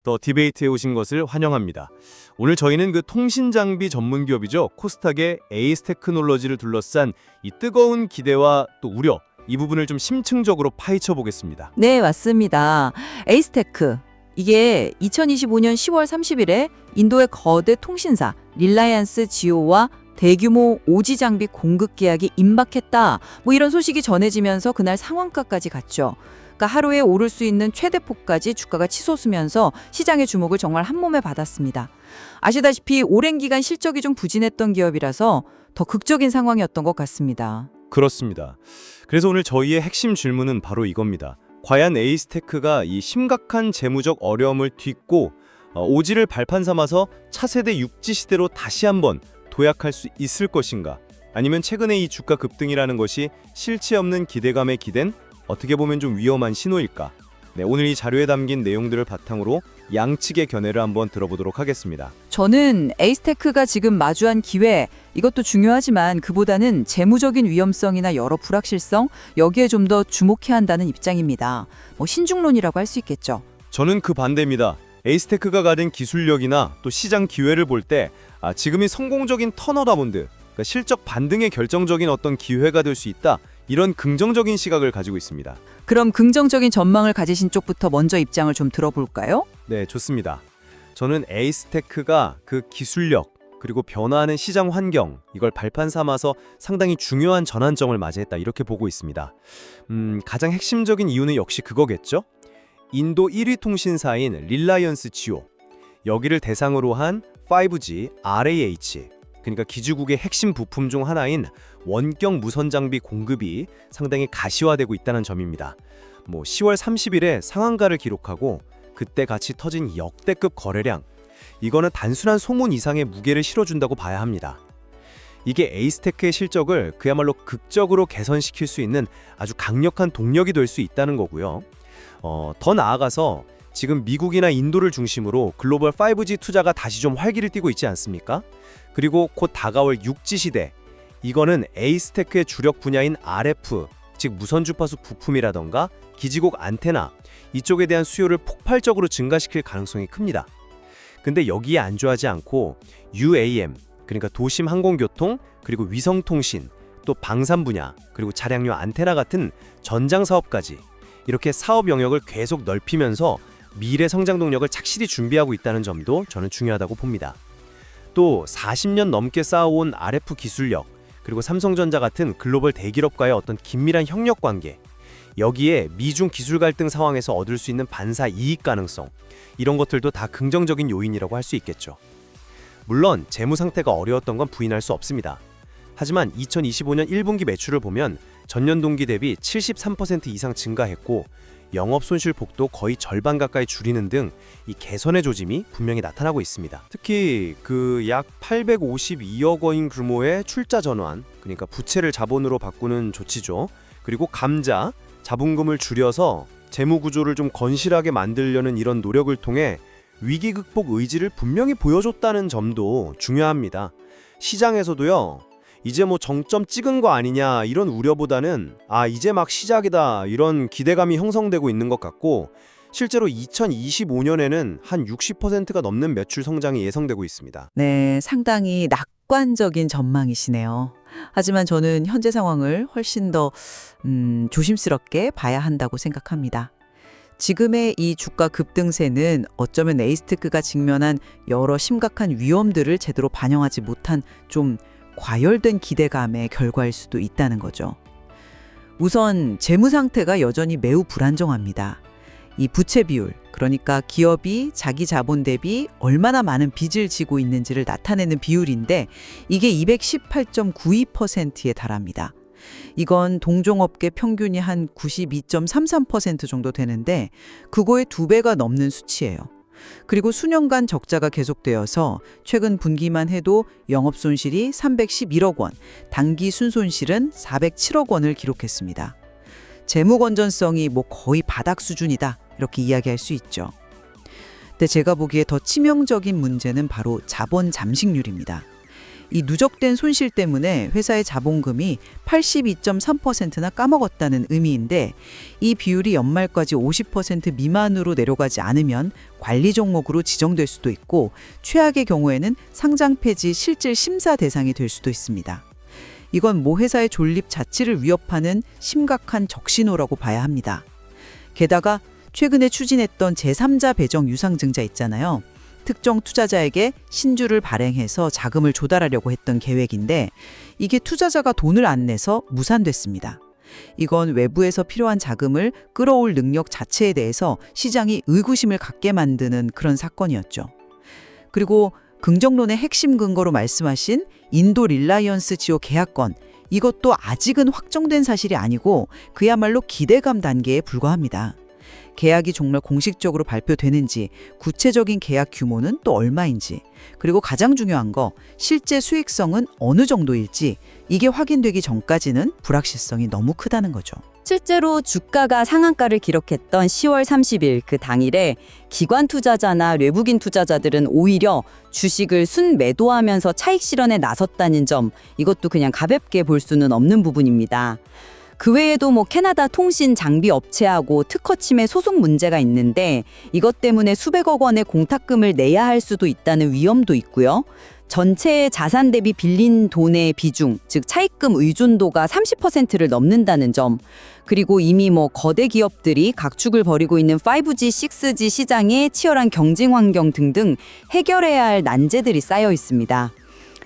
더 디베이트에 오신 것을 환영합니다. 오늘 저희는 그 통신 장비 전문 기업이죠. 코스닥의 에이스 테크놀로지를 둘러싼 이 뜨거운 기대와 또 우려, 이 부분을 좀 심층적으로 파헤쳐 보겠습니다. 네, 맞습니다. 에이스테크. 이게 2025년 10월 30일에 인도의 거대 통신사 릴라이언스 지오와 대규모 오지 장비 공급 계약이 임박했다. 뭐 이런 소식이 전해지면서 그날 상한가까지 갔죠. 그러니까 하루에 오를 수 있는 최대폭까지 주가가 치솟으면서 시장의 주목을 정말 한몸에 받았습니다. 아시다시피 오랜 기간 실적이 좀 부진했던 기업이라서 더 극적인 상황이었던 것 같습니다. 그렇습니다. 그래서 오늘 저희의 핵심 질문은 바로 이겁니다. 과연 에이스테크가 이 심각한 재무적 어려움을 딛고 오지를 발판 삼아서 차세대 육지 시대로 다시 한번 도약할 수 있을 것인가? 아니면 최근에 이 주가 급등이라는 것이 실체 없는 기대감에 기댄 어떻게 보면 좀 위험한 신호일까? 네, 오늘 이 자료에 담긴 내용들을 바탕으로 양측의 견해를 한번 들어보도록 하겠습니다. 저는 에이스테크가 지금 마주한 기회, 이것도 중요하지만 그보다는 재무적인 위험성이나 여러 불확실성, 여기에 좀 더 주목해야 한다는 입장입니다. 뭐 신중론이라고 할 수 있겠죠. 저는 그 반대입니다. 에이스테크가 가진 기술력이나 또 시장 기회를 볼 때 지금이 성공적인 턴어라운드, 그러니까 실적 반등의 결정적인 어떤 기회가 될 수 있다. 이런 긍정적인 시각을 가지고 있습니다. 그럼 긍정적인 전망을 가지신 쪽부터 먼저 입장을 좀 들어볼까요? 네, 좋습니다. 저는 에이스테크가 그 기술력 그리고 변화하는 시장 환경 이걸 발판 삼아서 상당히 중요한 전환점을 맞이했다 이렇게 보고 있습니다. 가장 핵심적인 이유는 역시 그거겠죠? 인도 1위 통신사인 릴라이언스 지오 여기를 대상으로 한 5G RAH 그러니까 기지국의 핵심 부품 중 하나인 원격 무선 장비 공급이 상당히 가시화되고 있다는 점입니다. 10월 30일에 상한가를 기록하고 그때 같이 터진 역대급 거래량 이거는 단순한 소문 이상의 무게를 실어준다고 봐야 합니다. 이게 에이스테크의 실적을 그야말로 극적으로 개선시킬 수 있는 아주 강력한 동력이 될 수 있다는 거고요. 더 나아가서 지금 미국이나 인도를 중심으로 글로벌 5G 투자가 다시 좀 활기를 띠고 있지 않습니까? 그리고 곧 다가올 6G 시대 이거는 에이스테크의 주력 분야인 RF 즉 무선 주파수 부품이라던가 기지국 안테나 이쪽에 대한 수요를 폭발적으로 증가시킬 가능성이 큽니다. 근데 여기에 안주하지 않고 UAM 그러니까 도심 항공교통 그리고 위성통신 또 방산 분야 그리고 차량용 안테나 같은 전장 사업까지 이렇게 사업 영역을 계속 넓히면서 미래 성장 동력을 착실히 준비하고 있다는 점도 저는 중요하다고 봅니다. 또 40년 넘게 쌓아온 RF 기술력 그리고 삼성전자 같은 글로벌 대기업과의 어떤 긴밀한 협력 관계 여기에 미중 기술 갈등 상황에서 얻을 수 있는 반사 이익 가능성 이런 것들도 다 긍정적인 요인이라고 할 수 있겠죠. 물론 재무 상태가 어려웠던 건 부인할 수 없습니다. 하지만 2025년 1분기 매출을 보면 전년 동기 대비 73% 이상 증가했고 영업 손실 폭도 거의 절반 가까이 줄이는 등 이 개선의 조짐이 분명히 나타나고 있습니다. 특히 그 약 852억 원인 규모의 출자 전환, 그러니까 부채를 자본으로 바꾸는 조치죠. 그리고 감자, 자본금을 줄여서 재무 구조를 좀 건실하게 만들려는 이런 노력을 통해 위기 극복 의지를 분명히 보여줬다는 점도 중요합니다. 시장에서도요. 이제 정점 찍은 거 아니냐 이런 우려보다는 이제 막 시작이다 이런 기대감이 형성되고 있는 것 같고 실제로 2025년에는 한 60%가 넘는 매출 성장이 예상되고 있습니다. 네, 상당히 낙관적인 전망이시네요. 하지만 저는 현재 상황을 훨씬 더 조심스럽게 봐야 한다고 생각합니다. 지금의 이 주가 급등세는 어쩌면 에이스테크가 직면한 여러 심각한 위험들을 제대로 반영하지 못한 좀 과열된 기대감의 결과일 수도 있다는 거죠. 우선 재무 상태가 여전히 매우 불안정합니다. 이 부채 비율, 그러니까 기업이 자기 자본 대비 얼마나 많은 빚을 지고 있는지를 나타내는 비율인데 이게 218.92%에 달합니다. 이건 동종업계 평균이 한 92.33% 정도 되는데 그거의 2배가 넘는 수치예요. 그리고 수년간 적자가 계속되어서 최근 분기만 해도 영업손실이 311억 원, 당기 순손실은 407억 원을 기록했습니다. 재무 건전성이 거의 바닥 수준이다 이렇게 이야기할 수 있죠. 근데 제가 보기에 더 치명적인 문제는 바로 자본 잠식률입니다. 이 누적된 손실 때문에 회사의 자본금이 82.3%나 까먹었다는 의미인데 이 비율이 연말까지 50% 미만으로 내려가지 않으면 관리 종목으로 지정될 수도 있고 최악의 경우에는 상장 폐지 실질 심사 대상이 될 수도 있습니다. 이건 모 회사의 존립 자체를 위협하는 심각한 적신호라고 봐야 합니다. 게다가 최근에 추진했던 제3자 배정 유상증자 있잖아요. 특정 투자자에게 신주를 발행해서 자금을 조달하려고 했던 계획인데 이게 투자자가 돈을 안 내서 무산됐습니다. 이건 외부에서 필요한 자금을 끌어올 능력 자체에 대해서 시장이 의구심을 갖게 만드는 그런 사건이었죠. 그리고 긍정론의 핵심 근거로 말씀하신 인도 릴라이언스 지오 계약건, 이것도 아직은 확정된 사실이 아니고 그야말로 기대감 단계에 불과합니다. 계약이 정말 공식적으로 발표되는지, 구체적인 계약 규모는 또 얼마인지, 그리고 가장 중요한 거 실제 수익성은 어느 정도일지 이게 확인되기 전까지는 불확실성이 너무 크다는 거죠. 실제로 주가가 상한가를 기록했던 10월 30일 그 당일에 기관 투자자나 외국인 투자자들은 오히려 주식을 순매도하면서 차익 실현에 나섰다는 점, 이것도 그냥 가볍게 볼 수는 없는 부분입니다. 그 외에도 캐나다 통신 장비 업체하고 특허 침해 소송 문제가 있는데 이것 때문에 수백억 원의 공탁금을 내야 할 수도 있다는 위험도 있고요. 전체의 자산 대비 빌린 돈의 비중, 즉 차입금 의존도가 30%를 넘는다는 점, 그리고 이미 거대 기업들이 각축을 벌이고 있는 5G, 6G 시장의 치열한 경쟁 환경 등등 해결해야 할 난제들이 쌓여 있습니다.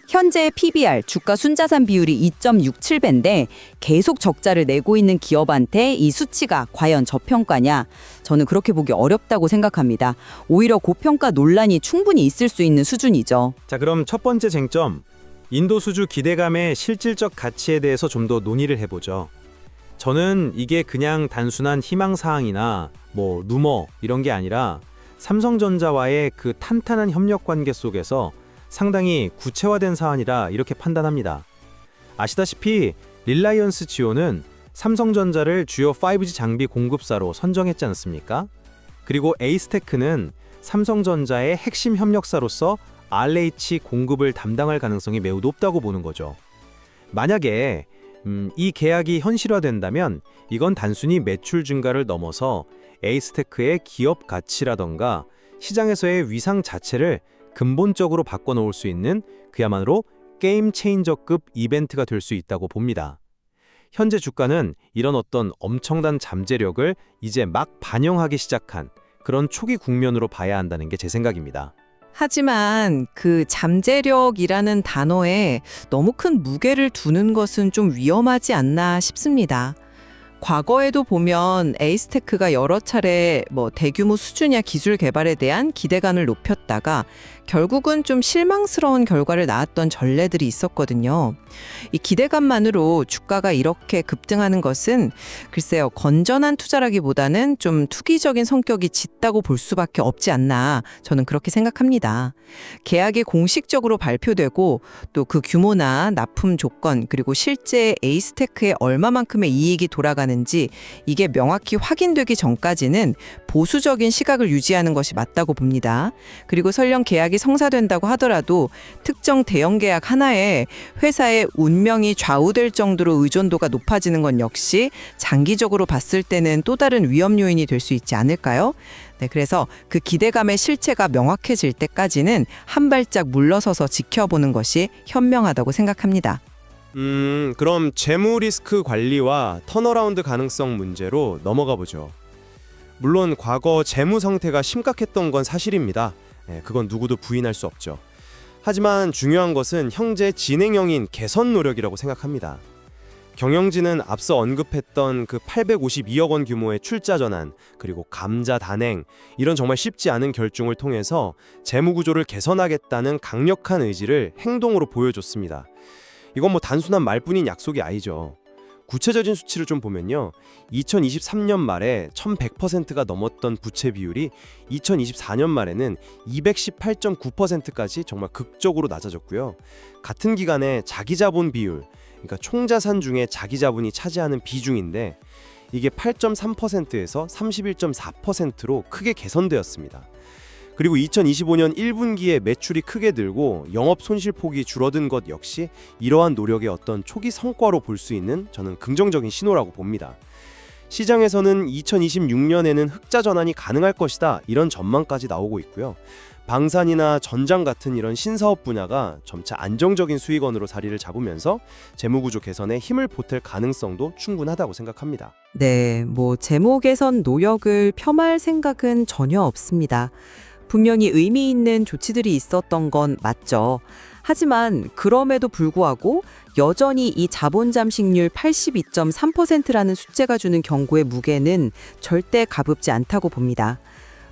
현재 PBR, 주가 순자산 비율이 2.67배인데 계속 적자를 내고 있는 기업한테 이 수치가 과연 저평가냐? 저는 그렇게 보기 어렵다고 생각합니다. 오히려 고평가 논란이 충분히 있을 수 있는 수준이죠. 자, 그럼 첫 번째 쟁점, 인도수주 기대감의 실질적 가치에 대해서 좀 더 논의를 해보죠. 저는 이게 그냥 단순한 희망사항이나 루머 이런 게 아니라 삼성전자와의 그 탄탄한 협력 관계 속에서 상당히 구체화된 사안이라 이렇게 판단합니다. 아시다시피 릴라이언스 지오는 삼성전자를 주요 5G 장비 공급사로 선정했지 않습니까? 그리고 에이스테크는 삼성전자의 핵심 협력사로서 RH 공급을 담당할 가능성이 매우 높다고 보는 거죠. 만약에 이 계약이 현실화된다면 이건 단순히 매출 증가를 넘어서 에이스테크의 기업 가치라던가 시장에서의 위상 자체를 근본적으로 바꿔놓을 수 있는 그야말로 게임 체인저급 이벤트가 될 수 있다고 봅니다. 현재 주가는 이런 어떤 엄청난 잠재력을 이제 막 반영하기 시작한 그런 초기 국면으로 봐야 한다는 게 제 생각입니다. 하지만 그 잠재력이라는 단어에 너무 큰 무게를 두는 것은 좀 위험하지 않나 싶습니다. 과거에도 보면 에이스테크가 여러 차례 대규모 수주냐 기술 개발에 대한 기대감을 높였다가 결국은 좀 실망스러운 결과를 낳았던 전례들이 있었거든요. 이 기대감만으로 주가가 이렇게 급등하는 것은 글쎄요, 건전한 투자라기보다는 좀 투기적인 성격이 짙다고 볼 수밖에 없지 않나, 저는 그렇게 생각합니다. 계약이 공식적으로 발표되고 또 그 규모나 납품 조건, 그리고 실제 에이스테크에 얼마만큼의 이익이 돌아가는지 이게 명확히 확인되기 전까지는 보수적인 시각을 유지하는 것이 맞다고 봅니다. 그리고 설령 계약이 성사된다고 하더라도 특정 대형 계약 하나에 회사의 운명이 좌우될 정도로 의존도가 높아지는 건 역시 장기적으로 봤을 때는 또 다른 위험 요인이 될 수 있지 않을까요? 네, 그래서 그 기대감의 실체가 명확해질 때까지는 한 발짝 물러서서 지켜보는 것이 현명하다고 생각합니다. 그럼 재무 리스크 관리와 턴어라운드 가능성 문제로 넘어가 보죠. 물론 과거 재무 상태가 심각했던 건 사실입니다. 그건 누구도 부인할 수 없죠. 하지만 중요한 것은 현재 진행형인 개선 노력이라고 생각합니다. 경영진은 앞서 언급했던 그 852억 원 규모의 출자 전환, 그리고 감자 단행, 이런 정말 쉽지 않은 결정을 통해서 재무 구조를 개선하겠다는 강력한 의지를 행동으로 보여줬습니다. 이건 단순한 말뿐인 약속이 아니죠. 구체적인 수치를 좀 보면요, 2023년 말에 1100%가 넘었던 부채 비율이 2024년 말에는 218.9%까지 정말 극적으로 낮아졌고요. 같은 기간에 자기자본 비율, 그러니까 총자산 중에 자기자본이 차지하는 비중인데 이게 8.3%에서 31.4%로 크게 개선되었습니다. 그리고 2025년 1분기에 매출이 크게 늘고 영업 손실폭이 줄어든 것 역시 이러한 노력의 어떤 초기 성과로 볼 수 있는 저는 긍정적인 신호라고 봅니다. 시장에서는 2026년에는 흑자 전환이 가능할 것이다 이런 전망까지 나오고 있고요. 방산이나 전장 같은 이런 신사업 분야가 점차 안정적인 수익원으로 자리를 잡으면서 재무구조 개선에 힘을 보탤 가능성도 충분하다고 생각합니다. 네, 재무 개선 노력을 폄하할 생각은 전혀 없습니다. 분명히 의미 있는 조치들이 있었던 건 맞죠. 하지만 그럼에도 불구하고 여전히 이 자본 잠식률 82.3%라는 숫자가 주는 경고의 무게는 절대 가볍지 않다고 봅니다.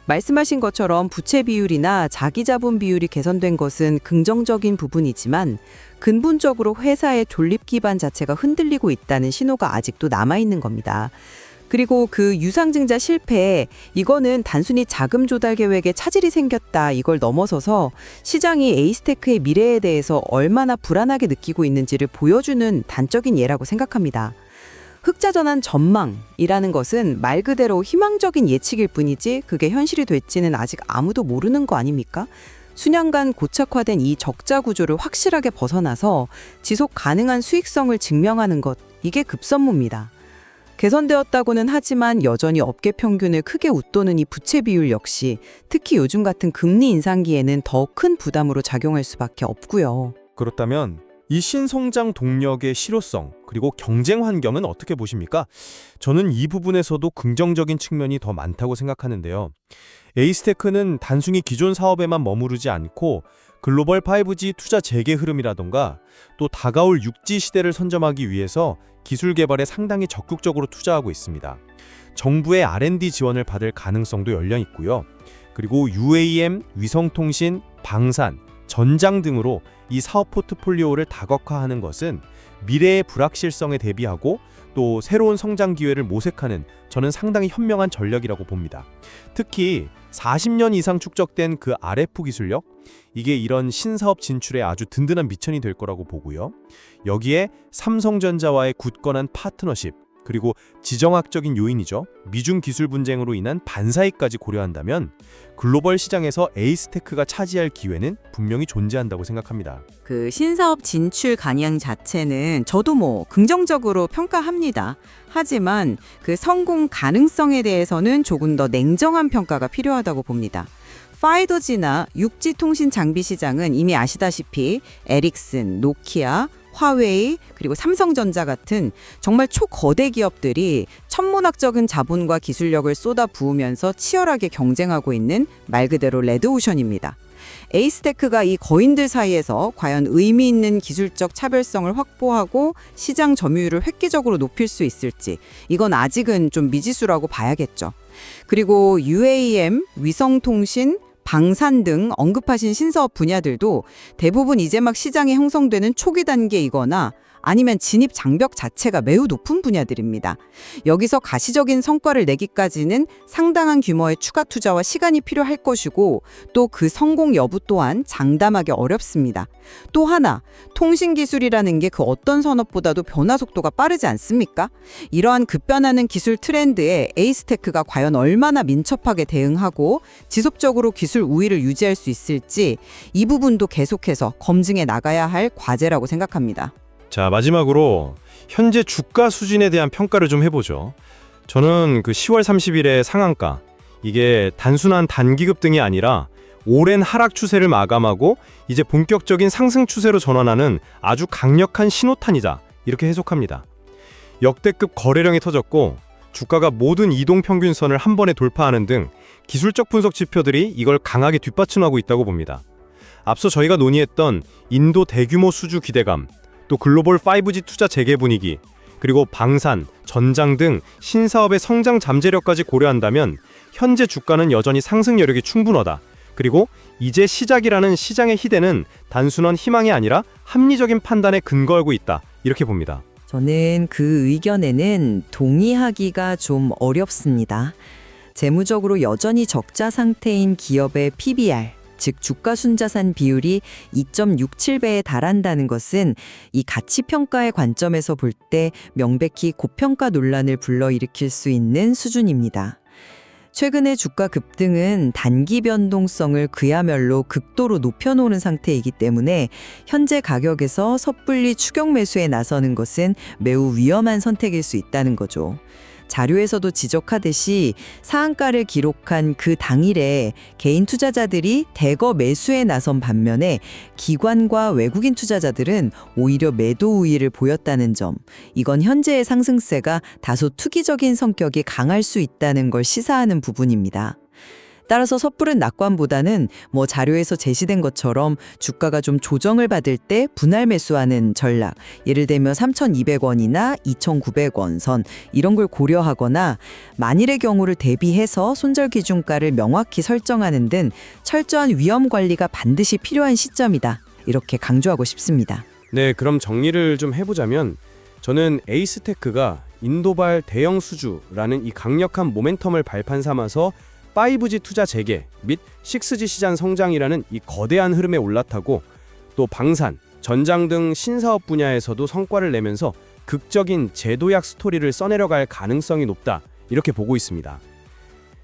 말씀하신 것처럼 부채 비율이나 자기 자본 비율이 개선된 것은 긍정적인 부분이지만 근본적으로 회사의 존립 기반 자체가 흔들리고 있다는 신호가 아직도 남아있는 겁니다. 그리고 그 유상증자 실패에 이거는 단순히 자금 조달 계획에 차질이 생겼다 이걸 넘어서서 시장이 에이스테크의 미래에 대해서 얼마나 불안하게 느끼고 있는지를 보여주는 단적인 예라고 생각합니다. 흑자 전환 전망이라는 것은 말 그대로 희망적인 예측일 뿐이지 그게 현실이 될지는 아직 아무도 모르는 거 아닙니까? 수년간 고착화된 이 적자 구조를 확실하게 벗어나서 지속 가능한 수익성을 증명하는 것, 이게 급선무입니다. 개선되었다고는 하지만 여전히 업계 평균을 크게 웃도는 이 부채 비율 역시 특히 요즘 같은 금리 인상기에는 더 큰 부담으로 작용할 수밖에 없고요. 그렇다면 이 신성장 동력의 실효성 그리고 경쟁 환경은 어떻게 보십니까? 저는 이 부분에서도 긍정적인 측면이 더 많다고 생각하는데요. 에이스테크는 단순히 기존 사업에만 머무르지 않고 글로벌 5G 투자 재개 흐름이라던가 또 다가올 6G 시대를 선점하기 위해서 기술 개발에 상당히 적극적으로 투자하고 있습니다. 정부의 R&D 지원을 받을 가능성도 열려 있고요. 그리고 UAM, 위성통신, 방산, 전장 등으로 이 사업 포트폴리오를 다각화하는 것은 미래의 불확실성에 대비하고 또 새로운 성장 기회를 모색하는 저는 상당히 현명한 전략이라고 봅니다. 특히 40년 이상 축적된 그 RF 기술력, 이게 이런 신사업 진출에 아주 든든한 미천이 될 거라고 보고요. 여기에 삼성전자와의 굳건한 파트너십, 그리고 지정학적인 요인이죠. 미중 기술 분쟁으로 인한 반사이까지 고려한다면 글로벌 시장에서 에이스테크가 차지할 기회는 분명히 존재한다고 생각합니다. 그 신사업 진출 간양 자체는 저도 긍정적으로 평가합니다. 하지만 그 성공 가능성에 대해서는 조금 더 냉정한 평가가 필요하다고 봅니다. 5G나 6G 통신 장비 시장은 이미 아시다시피 에릭슨, 노키아, 화웨이, 그리고 삼성전자 같은 정말 초거대 기업들이 천문학적인 자본과 기술력을 쏟아 부으면서 치열하게 경쟁하고 있는 말 그대로 레드오션입니다. 에이스테크가 이 거인들 사이에서 과연 의미 있는 기술적 차별성을 확보하고 시장 점유율을 획기적으로 높일 수 있을지, 이건 아직은 좀 미지수라고 봐야겠죠. 그리고 UAM, 위성통신, 방산 등 언급하신 신사업 분야들도 대부분 이제 막 시장이 형성되는 초기 단계이거나 아니면 진입 장벽 자체가 매우 높은 분야들입니다. 여기서 가시적인 성과를 내기까지는 상당한 규모의 추가 투자와 시간이 필요할 것이고 또 그 성공 여부 또한 장담하기 어렵습니다. 또 하나, 통신기술이라는 게 그 어떤 산업보다도 변화 속도가 빠르지 않습니까? 이러한 급변하는 기술 트렌드에 에이스테크가 과연 얼마나 민첩하게 대응하고 지속적으로 기술 우위를 유지할 수 있을지 이 부분도 계속해서 검증해 나가야 할 과제라고 생각합니다. 자, 마지막으로 현재 주가 수준에 대한 평가를 좀 해보죠. 저는 그 10월 30일의 상한가, 이게 단순한 단기급 등이 아니라 오랜 하락 추세를 마감하고 이제 본격적인 상승 추세로 전환하는 아주 강력한 신호탄이다, 이렇게 해석합니다. 역대급 거래량이 터졌고 주가가 모든 이동평균선을 한 번에 돌파하는 등 기술적 분석 지표들이 이걸 강하게 뒷받침하고 있다고 봅니다. 앞서 저희가 논의했던 인도 대규모 수주 기대감, 또 글로벌 5G 투자 재개 분위기, 그리고 방산, 전장 등 신사업의 성장 잠재력까지 고려한다면 현재 주가는 여전히 상승 여력이 충분하다. 그리고 이제 시작이라는 시장의 희대는 단순한 희망이 아니라 합리적인 판단에 근거하고 있다. 이렇게 봅니다. 저는 그 의견에는 동의하기가 좀 어렵습니다. 재무적으로 여전히 적자 상태인 기업의 PBR, 즉 주가 순자산 비율이 2.67배에 달한다는 것은 이 가치평가의 관점에서 볼 때 명백히 고평가 논란을 불러일으킬 수 있는 수준입니다. 최근의 주가 급등은 단기 변동성을 그야말로 극도로 높여놓은 상태이기 때문에 현재 가격에서 섣불리 추격 매수에 나서는 것은 매우 위험한 선택일 수 있다는 거죠. 자료에서도 지적하듯이 상한가를 기록한 그 당일에 개인 투자자들이 대거 매수에 나선 반면에 기관과 외국인 투자자들은 오히려 매도 우위를 보였다는 점, 이건 현재의 상승세가 다소 투기적인 성격이 강할 수 있다는 걸 시사하는 부분입니다. 따라서 섣부른 낙관보다는 자료에서 제시된 것처럼 주가가 좀 조정을 받을 때 분할 매수하는 전략, 예를 들면 3,200원이나 2,900원 선 이런 걸 고려하거나 만일의 경우를 대비해서 손절 기준가를 명확히 설정하는 등 철저한 위험 관리가 반드시 필요한 시점이다. 이렇게 강조하고 싶습니다. 네, 그럼 정리를 좀 해보자면 저는 에이스테크가 인도발 대형 수주라는 이 강력한 모멘텀을 발판 삼아서 5G 투자 재개 및 6G 시장 성장이라는 이 거대한 흐름에 올라타고 또 방산, 전장 등 신사업 분야에서도 성과를 내면서 극적인 제도약 스토리를 써내려갈 가능성이 높다 이렇게 보고 있습니다.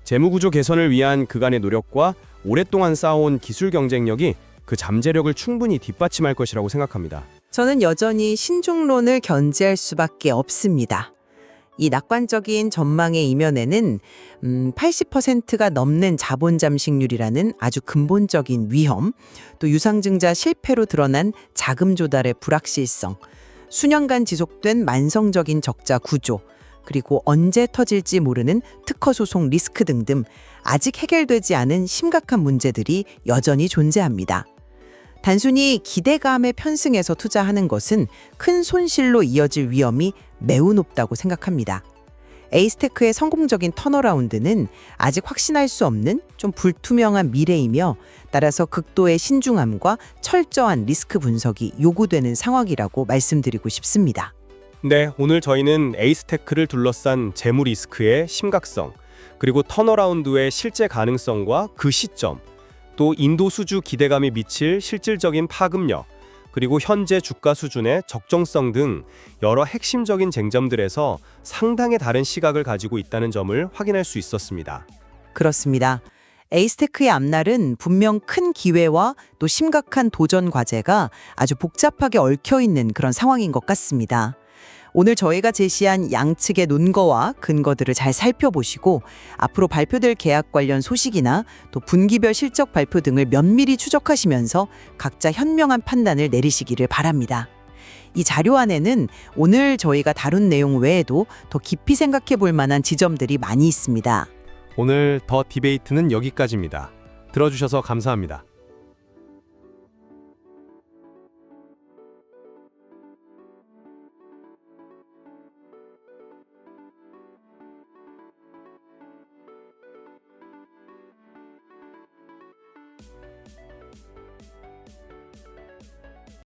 재무구조 개선을 위한 그간의 노력과 오랫동안 쌓아온 기술 경쟁력이 그 잠재력을 충분히 뒷받침할 것이라고 생각합니다. 저는 여전히 신중론을 견지할 수밖에 없습니다. 이 낙관적인 전망의 이면에는 80%가 넘는 자본 잠식률이라는 아주 근본적인 위험, 또 유상증자 실패로 드러난 자금 조달의 불확실성, 수년간 지속된 만성적인 적자 구조, 그리고 언제 터질지 모르는 특허 소송 리스크 등등 아직 해결되지 않은 심각한 문제들이 여전히 존재합니다. 단순히 기대감에 편승해서 투자하는 것은 큰 손실로 이어질 위험이 매우 높다고 생각합니다. 에이스테크의 성공적인 턴어라운드는 아직 확신할 수 없는 좀 불투명한 미래이며 따라서 극도의 신중함과 철저한 리스크 분석이 요구되는 상황이라고 말씀드리고 싶습니다. 네, 오늘 저희는 에이스테크를 둘러싼 재무 리스크의 심각성, 그리고 턴어라운드의 실제 가능성과 그 시점, 또 인도 수주 기대감이 미칠 실질적인 파급력, 그리고 현재 주가 수준의 적정성 등 여러 핵심적인 쟁점들에서 상당히 다른 시각을 가지고 있다는 점을 확인할 수 있었습니다. 그렇습니다. 에이스테크의 앞날은 분명 큰 기회와 또 심각한 도전 과제가 아주 복잡하게 얽혀있는 그런 상황인 것 같습니다. 오늘 저희가 제시한 양측의 논거와 근거들을 잘 살펴보시고 앞으로 발표될 계약 관련 소식이나 또 분기별 실적 발표 등을 면밀히 추적하시면서 각자 현명한 판단을 내리시기를 바랍니다. 이 자료 안에는 오늘 저희가 다룬 내용 외에도 더 깊이 생각해 볼 만한 지점들이 많이 있습니다. 오늘 더 디베이트는 여기까지입니다. 들어주셔서 감사합니다.